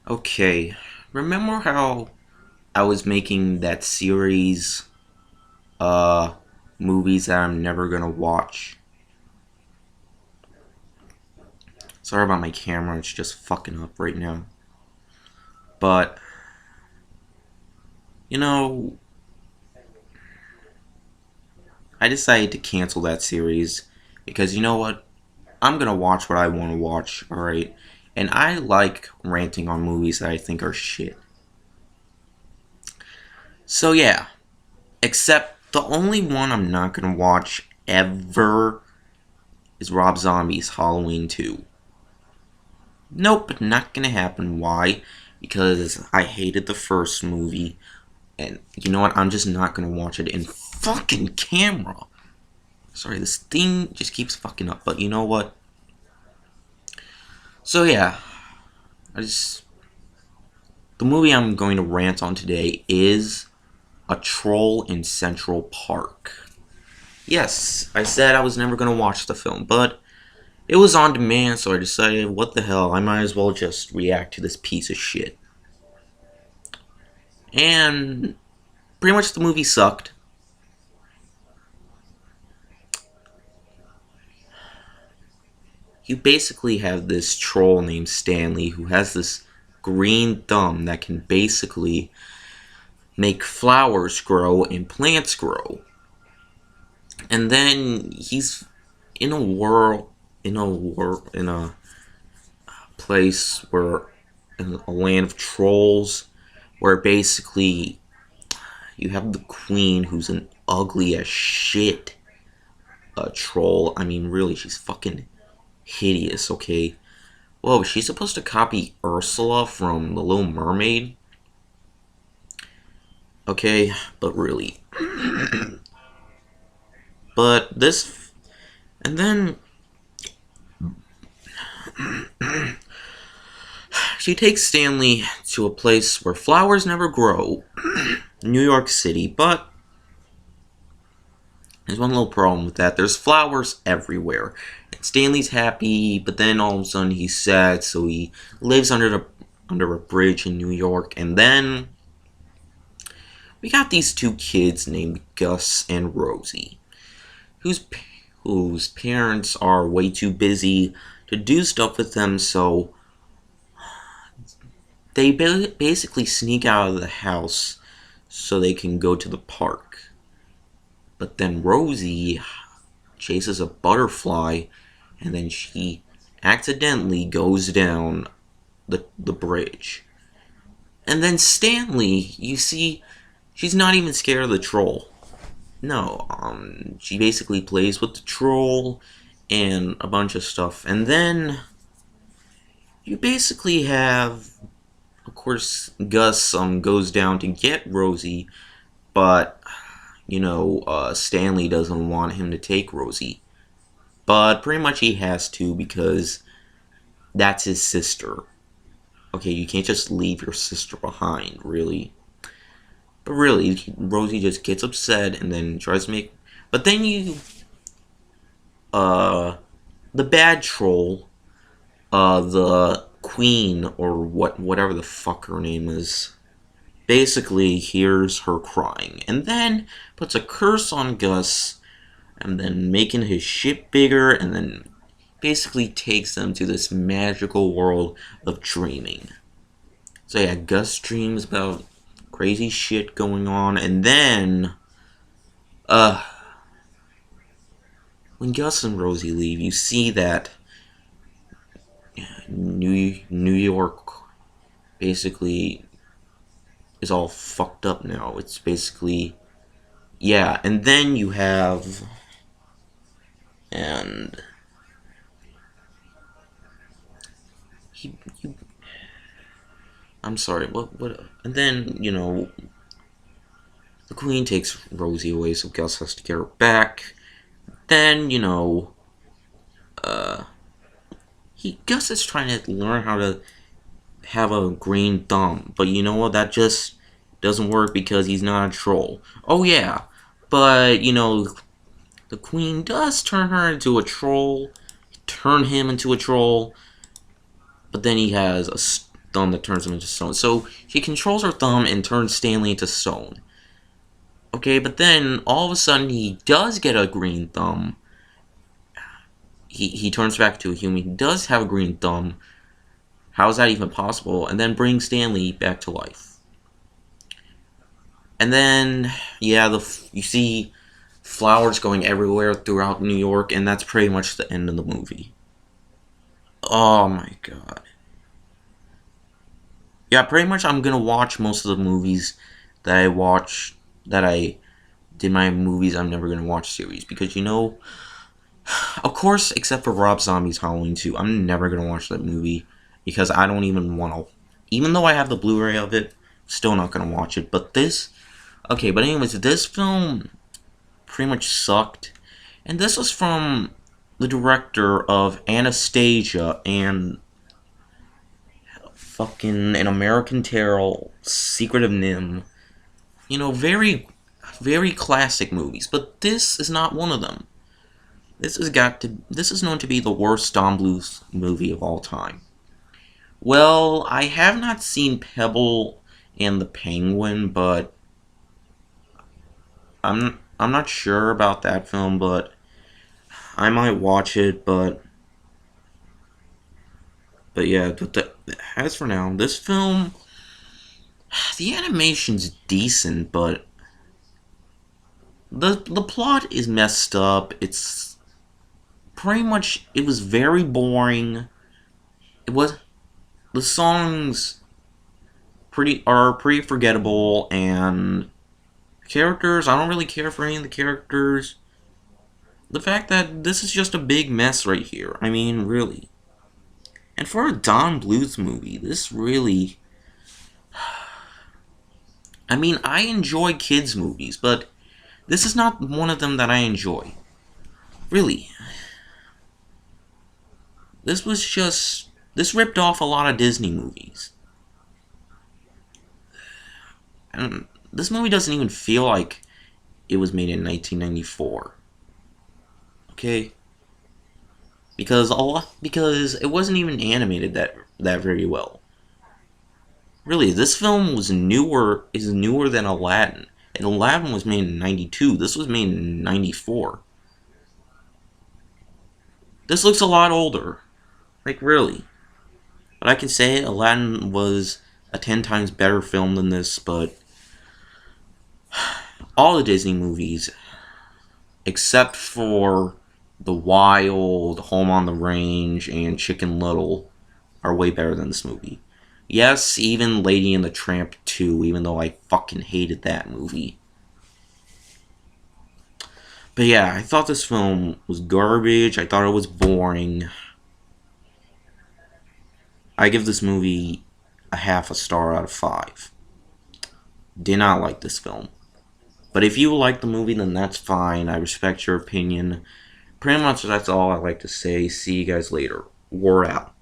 Okay, remember how I was making that series, uh, movies that I'm never gonna watch? Sorry about my camera, it's just fucking up right now. But, you know, I decided to cancel that series because you know what? I'm gonna watch what I wanna watch, alright? And I like ranting on movies that I think are shit. So yeah, except the only one I'm not gonna watch ever is Rob Zombie's Halloween 2. Nope, not gonna happen. Why? Because I hated the first movie, and you know what? I'm just not gonna watch it in fucking camera. Sorry, this thing just keeps fucking up, but you know what? So yeah, I just the movie I'm going to rant on today is A Troll in Central Park. Yes, I said I was never gonna watch the film, but it was on demand, so I decided, what the hell, I might as well just react to this piece of shit. And pretty much the movie sucked. You basically have this troll named Stanley who has this green thumb that can basically make flowers grow and plants grow. And then he's in a world, in a place where, in a land of trolls, where basically you have the queen who's an ugly as shit troll. I mean, really, she's fucking hideous, okay? Whoa, she's supposed to copy Ursula from The Little Mermaid? Okay, but really. But this. And then. She takes Stanley to a place where flowers never grow, New York City, but there's one little problem with that. There's flowers everywhere. And Stanley's happy, but then all of a sudden he's sad, so he lives under a bridge in New York, and then we got these two kids named Gus and Rosie, whose whose parents are way too busy to do stuff with them, so they basically sneak out of the house so they can go to the park. But then Rosie chases a butterfly, and then she accidentally goes down the bridge. And then Stanley, you see, she's not even scared of the troll. No, she basically plays with the troll and a bunch of stuff. And then you basically have, of course, Gus goes down to get Rosie, but Stanley doesn't want him to take Rosie. But pretty much he has to because that's his sister. Okay, you can't just leave your sister behind, really. But really, Rosie just gets upset and then tries to make. But then uh, the bad troll, the queen or whatever the fuck her name is, basically hears her crying and then puts a curse on Gus, and then making his ship bigger, and then basically takes them to this magical world of dreaming. So yeah, Gus dreams about crazy shit going on, and then uh when Gus and Rosie leave, you see that New York basically is all fucked up now. It's basically, yeah, and then you have, and he I'm sorry, what and then, the queen takes Rosie away, so Gus has to get her back. Then, uh Gus is trying to learn how to have a green thumb, but you know what, that just doesn't work because he's not a troll. Oh yeah, but the queen does turn her into a troll, turn him into a troll, but then he has thumb that turns him into stone. So he controls her thumb and turns Stanley into stone. Okay, but then all of a sudden he does get a green thumb. He turns back to a human. He does have a green thumb. How is that even possible? And then brings Stanley back to life. And then, yeah, you see flowers going everywhere throughout New York, and that's pretty much the end of the movie. Oh my god. Yeah, pretty much I'm gonna watch most of the movies that I did my movies I'm never gonna watch series, because of course, except for Rob Zombie's Halloween 2, I'm never gonna watch that movie because I don't even want to. Even though I have the Blu-ray of it, still not gonna watch it. But but anyways, this film pretty much sucked, and this was from the director of Anastasia and fucking An American Terror, Secret of Nim. Very, very classic movies, but this is not one of them. This is known to be the worst Don Bluth movie of all time. Well, I have not seen Pebble and the Penguin, but I'm not sure about that film, but I might watch it, but yeah, as for now, this film, the animation's decent, but the plot is messed up. It was very boring. It was The songs are pretty forgettable, and characters, I don't really care for any of the characters. The fact that this is just a big mess right here. I mean, really. And for a Don Bluth movie, this really, I mean, I enjoy kids movies, but this is not one of them that I enjoy. Really. This ripped off a lot of Disney movies. And this movie doesn't even feel like it was made in 1994. Okay? Because it wasn't even animated that very well. Really, this film is newer than Aladdin. And Aladdin was made in 92. This was made in 94. This looks a lot older. Like, really. But I can say Aladdin was a 10 times better film than this, but all the Disney movies, except for The Wild, Home on the Range, and Chicken Little, are way better than this movie. Yes, even Lady and the Tramp 2, even though I fucking hated that movie. But yeah, I thought this film was garbage. I thought it was boring. I give this movie a half a star out of 5. Did not like this film. But if you like the movie, then that's fine. I respect your opinion. Pretty much that's all I like to say. See you guys later. We're out.